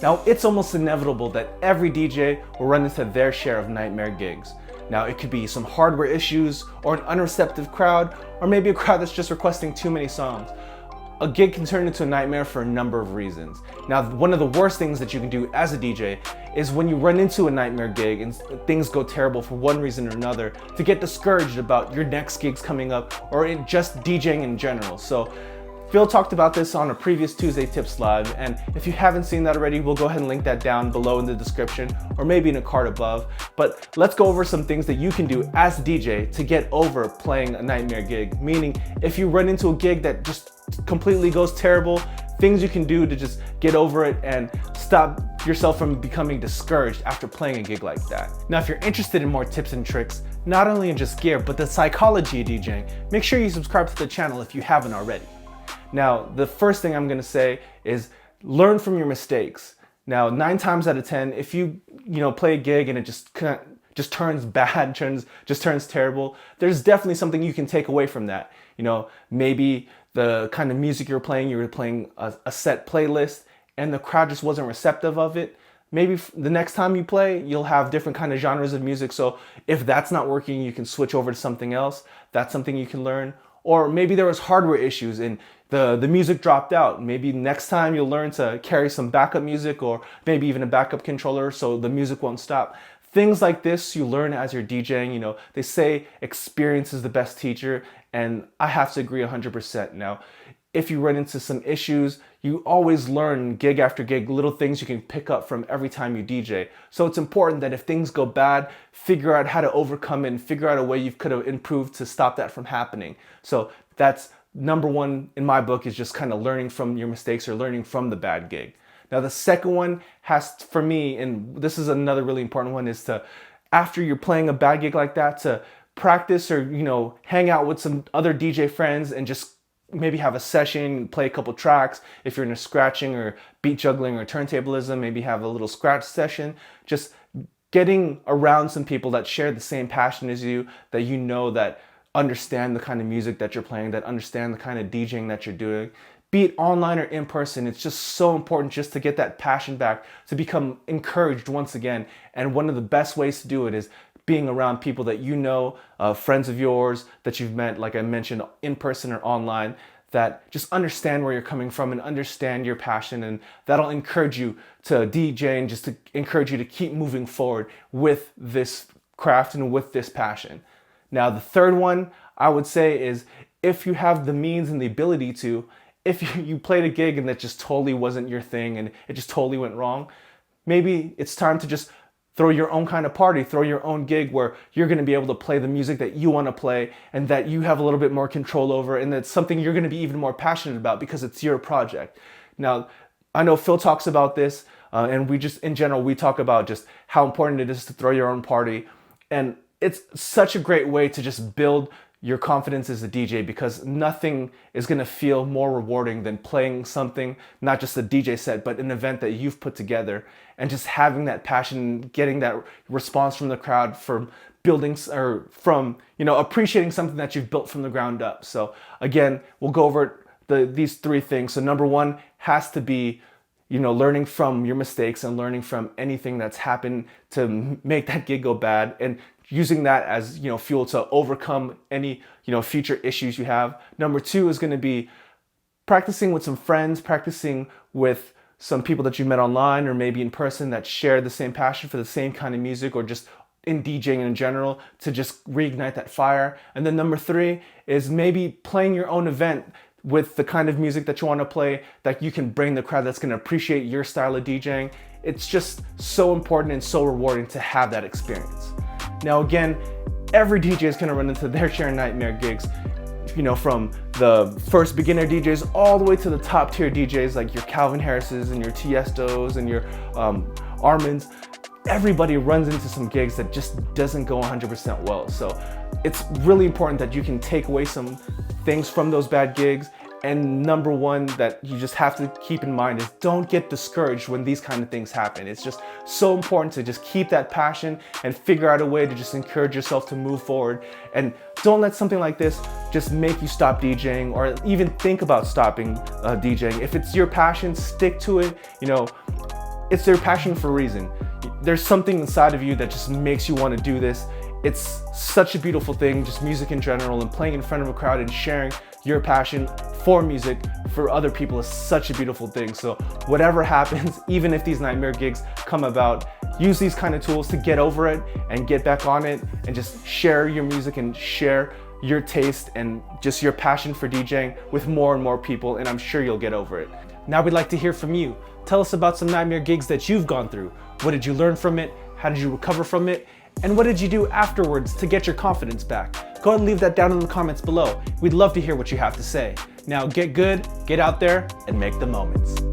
Now, it's almost inevitable that every DJ will run into their share of nightmare gigs. Now, it could be some hardware issues, or an unreceptive crowd, or maybe a crowd that's just requesting too many songs. A gig can turn into a nightmare for a number of reasons. Now, one of the worst things that you can do as a DJ is when you run into a nightmare gig and things go terrible for one reason or another, to get discouraged about your next gigs coming up, or just DJing in general. So Phil talked about this on a previous Tuesday Tips Live, and if you haven't seen that already, we'll go ahead and link that down below in the description, or maybe in a card above. But let's go over some things that you can do as a DJ to get over playing a nightmare gig. Meaning, if you run into a gig that just completely goes terrible, things you can do to just get over it and stop yourself from becoming discouraged after playing a gig like that. Now, if you're interested in more tips and tricks, not only in just gear, but the psychology of DJing, make sure you subscribe to the channel if you haven't already. Now, the first thing I'm gonna say is learn from your mistakes. Now, 9 times out of 10, if you play a gig and it just turns bad, just turns terrible, there's definitely something you can take away from that. Maybe the kind of music you were playing a set playlist, and the crowd just wasn't receptive of it. Maybe the next time you play, you'll have different kind of genres of music. So if that's not working, you can switch over to something else. That's something you can learn. Or maybe there was hardware issues and the music dropped out. Maybe next time you'll learn to carry some backup music, or maybe even a backup controller so the music won't stop. Things like this you learn as you're DJing. They say experience is the best teacher, and I have to agree 100%. Now, if you run into some issues, you always learn gig after gig, little things you can pick up from every time you DJ. So it's important that if things go bad, figure out how to overcome it and figure out a way you could have improved to stop that from happening. So that's number one in my book, is just kind of learning from your mistakes or learning from the bad gig. Now, the second one for me, and this is another really important one, is to, after you're playing a bad gig like that, to practice or, hang out with some other DJ friends and just maybe have a session, play a couple tracks. If you're into scratching or beat juggling or turntablism, maybe have a little scratch session. Just getting around some people that share the same passion as you, that understand the kind of music that you're playing, that understand the kind of DJing that you're doing. Be it online or in person, it's just so important just to get that passion back, to become encouraged once again. And one of the best ways to do it is being around people that friends of yours that you've met, like I mentioned, in person or online, that just understand where you're coming from and understand your passion, and that'll encourage you to DJ and just to encourage you to keep moving forward with this craft and with this passion. Now, the third one I would say is, if you have the means and the ability to, if you played a gig and that just totally wasn't your thing and it just totally went wrong, maybe it's time to just throw your own kind of party, throw your own gig where you're going to be able to play the music that you want to play and that you have a little bit more control over, and that's something you're going to be even more passionate about because it's your project. Now, I know Phil talks about this, and in general, we talk about just how important it is to throw your own party. And it's such a great way to just build your confidence as a DJ, because nothing is going to feel more rewarding than playing something, not just a DJ set, but an event that you've put together, and just having that passion, getting that response from the crowd from building, or from, appreciating something that you've built from the ground up. So again, we'll go over these 3 things. So number 1 has to be, learning from your mistakes and learning from anything that's happened to make that gig go bad, and using that as fuel to overcome any future issues you have. Number 2 is going to be practicing with some friends, practicing with some people that you met online or maybe in person that share the same passion for the same kind of music, or just in DJing in general, to just reignite that fire. And then number 3 is maybe playing your own event with the kind of music that you want to play, that you can bring the crowd that's going to appreciate your style of DJing. It's just so important and so rewarding to have that experience. Now, again, every DJ is going to run into their share of nightmare gigs, from the first beginner DJs all the way to the top tier DJs like your Calvin Harris's and your Tiestos and your Arminds. Everybody runs into some gigs that just doesn't go 100% well. So it's really important that you can take away some things from those bad gigs. And number 1 that you just have to keep in mind is, don't get discouraged when these kind of things happen. It's just so important to just keep that passion and figure out a way to just encourage yourself to move forward. And don't let something like this just make you stop DJing, or even think about stopping DJing. If it's your passion, stick to it. it's their passion for a reason. There's something inside of you that just makes you want to do this. It's such a beautiful thing, just music in general, and playing in front of a crowd and sharing your passion for music for other people is such a beautiful thing. So whatever happens, even if these nightmare gigs come about, use these kind of tools to get over it and get back on it, and just share your music and share your taste and just your passion for DJing with more and more people, and I'm sure you'll get over it. Now we'd like to hear from you. Tell us about some nightmare gigs that you've gone through. What did you learn from it? How did you recover from it? And what did you do afterwards to get your confidence back? Go ahead and leave that down in the comments below. We'd love to hear what you have to say. Now get good, get out there, and make the moments.